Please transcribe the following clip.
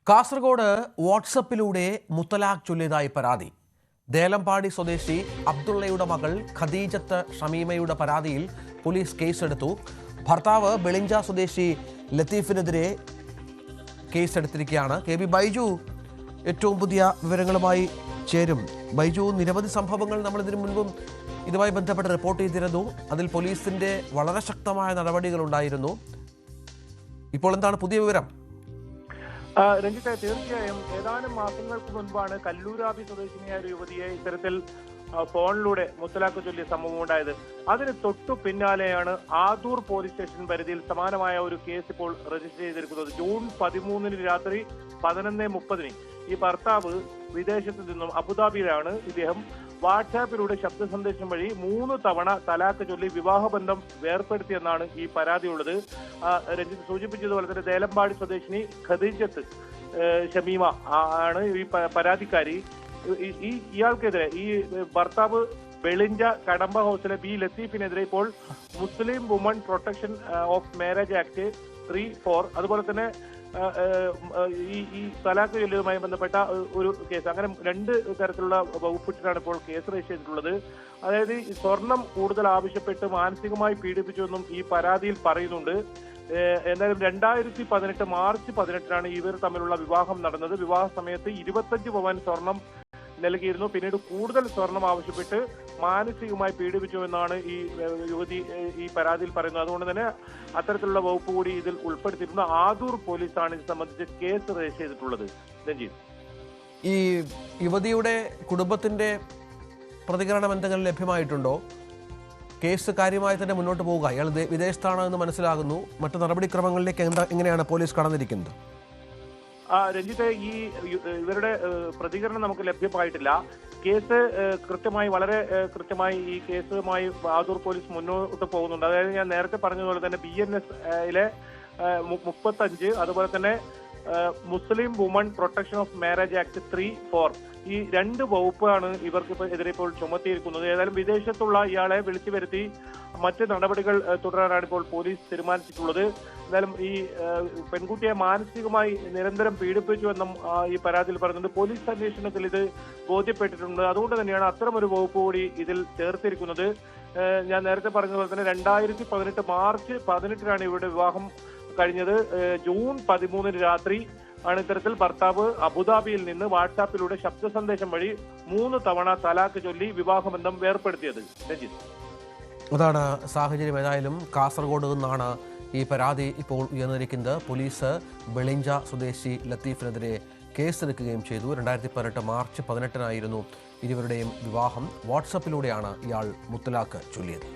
കാസർഗോഡ് വാട്സപ്പിലൂടെ മുത്തലാഖ് ചൊല്ലിയതായി പരാതി. ദേലമ്പാടി സ്വദേശി അബ്ദുള്ളയുടെ മകൾ ഖദീജത്ത് ഷമീമയുടെ പരാതിയിൽ പോലീസ് കേസെടുത്തു. ഭർത്താവ് ബെളിഞ്ച സ്വദേശി ലത്തീഫിനെതിരെ കേസെടുത്തിരിക്കുകയാണ്. കെ ബി ബൈജു ഏറ്റവും പുതിയ വിവരങ്ങളുമായി ചേരും. ബൈജു, നിരവധി സംഭവങ്ങൾ നമ്മൾ ഇതിനു മുൻപും ഇതുമായി ബന്ധപ്പെട്ട് റിപ്പോർട്ട് ചെയ്തിരുന്നു. അതിൽ പോലീസിന്റെ വളരെ ശക്തമായ നടപടികൾ ഉണ്ടായിരുന്നു. ഇപ്പോൾ എന്താണ് പുതിയ വിവരം? രഞ്ജിത്തെ, തീർച്ചയായും ഏതാനും മാസങ്ങൾക്ക് മുൻപാണ് കല്ലൂരാബി സ്വദേശിനിയായ ഒരു യുവതിയെ ഇത്തരത്തിൽ ഫോണിലൂടെ മുത്തലാഖ് ചൊല്ലിയ സംഭവം ഉണ്ടായത്. അതിന് തൊട്ടു പിന്നാലെയാണ് ആദൂർ പോലീസ് സ്റ്റേഷൻ പരിധിയിൽ സമാനമായ ഒരു കേസ് ഇപ്പോൾ രജിസ്റ്റർ ചെയ്തിരിക്കുന്നത്. ജൂൺ 13 രാത്രി 11:30 ഈ ഭർത്താവ് വിദേശത്ത് നിന്നും അബുദാബിയിലാണ്. ഇദ്ദേഹം വാട്സാപ്പിലൂടെ ശബ്ദ സന്ദേശം വഴി 3 തവണ തലാഖ് ചൊല്ലി വിവാഹബന്ധം വേർപ്പെടുത്തിയെന്നാണ് ഈ പരാതിയുള്ളത്. രഞ്ജിത്ത് സൂചിപ്പിച്ചതുപോലെ തന്നെ ദേലമ്പാടി സ്വദേശിനി ഖദീജത്ത് ഷമീമ ആണ് ഈ പരാതിക്കാരി. ഇയാൾക്കെതിരെ ഈ ഭർത്താവ് ബെളിഞ്ച കടമ്പ ഹൗസിലെ ബി ലത്തീഫിനെതിരെ ഇപ്പോൾ മുസ്ലിം woman protection of marriage act 3(4) അതുപോലെ തന്നെ ഈ തലാഖ് ചൊല്ലിയതുമായി ബന്ധപ്പെട്ട ഒരു കേസ്, അങ്ങനെ 2 തരത്തിലുള്ള വകുപ്പിട്ടാണ് ഇപ്പോൾ കേസ് രജിസ്റ്റർ ചെയ്തിട്ടുള്ളത്. അതായത് സ്വർണം കൂടുതൽ ആവശ്യപ്പെട്ട് മാനസികമായി പീഡിപ്പിച്ചുവെന്നും ഈ പരാതിയിൽ പറയുന്നുണ്ട്. എന്തായാലും 2018 മാർച്ച് 18 ഇവർ തമ്മിലുള്ള വിവാഹം നടന്നത്. വിവാഹ സമയത്ത് 25 പവൻ സ്വർണം നൽകിയിരുന്നു. പിന്നീട് കൂടുതൽ സ്വർണം ആവശ്യപ്പെട്ട് മാനസികമായി പീഡിപ്പിച്ചുവെന്നാണ് ഈ യുവതി ഈ പരാതിയിൽ പറയുന്നത്. അതുകൊണ്ട് തന്നെ അത്തരത്തിലുള്ള വകുപ്പ് കൂടി ഇതിൽ ഉൾപ്പെടുത്തിയിരുന്ന ആദൂർ പോലീസാണ് ഇത് സംബന്ധിച്ച് കേസ് രജിസ്റ്റർ ചെയ്തിട്ടുള്ളത്. രഞ്ജിത്ത്, ഈ യുവതിയുടെ കുടുംബത്തിന്റെ പ്രതികരണം എന്തെങ്കിലും ലഭ്യമായിട്ടുണ്ടോ? കേസ് കാര്യമായി തന്നെ മുന്നോട്ട് പോവുക, ഇയാൾ വിദേശത്താണ് എന്ന് മനസ്സിലാകുന്നു. മറ്റു നടപടിക്രമങ്ങളിലേക്ക് എങ്ങനെയാണ് പോലീസ് കടന്നിരിക്കുന്നത്? രഞ്ജിത്തെ, ഇവരുടെ പ്രതികരണം നമുക്ക് ലഭ്യമായിട്ടില്ല. കേസ് വളരെ കൃത്യമായി ഈ കേസുമായി ആദൂർ പോലീസ് മുന്നോട്ട് പോകുന്നുണ്ട്. അതായത് ഞാൻ നേരത്തെ പറഞ്ഞതുപോലെ തന്നെ BNS-ലെ 35, അതുപോലെ തന്നെ മുസ്ലിം woman protection of marriage act 3(4) ഈ 2 വകുപ്പാണ് ഇവർക്ക് എതിരെ ഇപ്പോൾ ചുമത്തിയിരിക്കുന്നത്. ഏതായാലും വിദേശത്തുള്ള ഇയാളെ വിളിച്ചു വരുത്തി മറ്റ് നടപടികൾ തുടരാനാണ് ഇപ്പോൾ പോലീസ് തീരുമാനിച്ചിട്ടുള്ളത്. എന്തായാലും ഈ പെൺകുട്ടിയെ മാനസികമായി നിരന്തരം പീഡിപ്പിച്ചുവെന്നും ഈ പരാതിയിൽ പറയുന്നുണ്ട്. പോലീസ് അന്വേഷണത്തിൽ ഇത് ബോധ്യപ്പെട്ടിട്ടുണ്ട്. അതുകൊണ്ട് തന്നെയാണ് അത്തരമൊരു വകുപ്പ് കൂടി ഇതിൽ ചേർത്തിരിക്കുന്നത്. ഞാൻ നേരത്തെ പറഞ്ഞതുപോലെ തന്നെ 2018 മാർച്ച് 18 ഇവരുടെ വിവാഹം കഴിഞ്ഞത്. ജൂൺ 13 രാത്രി ആണ് ഇത്തരത്തിൽ ഭർത്താവ് അബുദാബിയിൽ നിന്ന് വാട്സാപ്പിലൂടെ ശബ്ദ സന്ദേശം വഴി 3 തവണ തലാഖ് ചൊല്ലി വിവാഹബന്ധം വേർപ്പെടുത്തിയത്. രഞ്ജിത്ത്, അതാണ് സാഹചര്യം. ഏതായാലും കാസർഗോഡ് നിന്നാണ് ഈ പരാതി ഇപ്പോൾ ഉയർന്നിരിക്കുന്നത്. പോലീസ് ബെളിഞ്ച സ്വദേശി ലത്തീഫിനെതിരെ കേസെടുക്കുകയും ചെയ്തു. 2018 മാർച്ച് 18 ഇരുവരുടെയും വിവാഹം. വാട്സപ്പിലൂടെയാണ് ഇയാൾ മുത്തലാഖ് ചൊല്ലിയത്.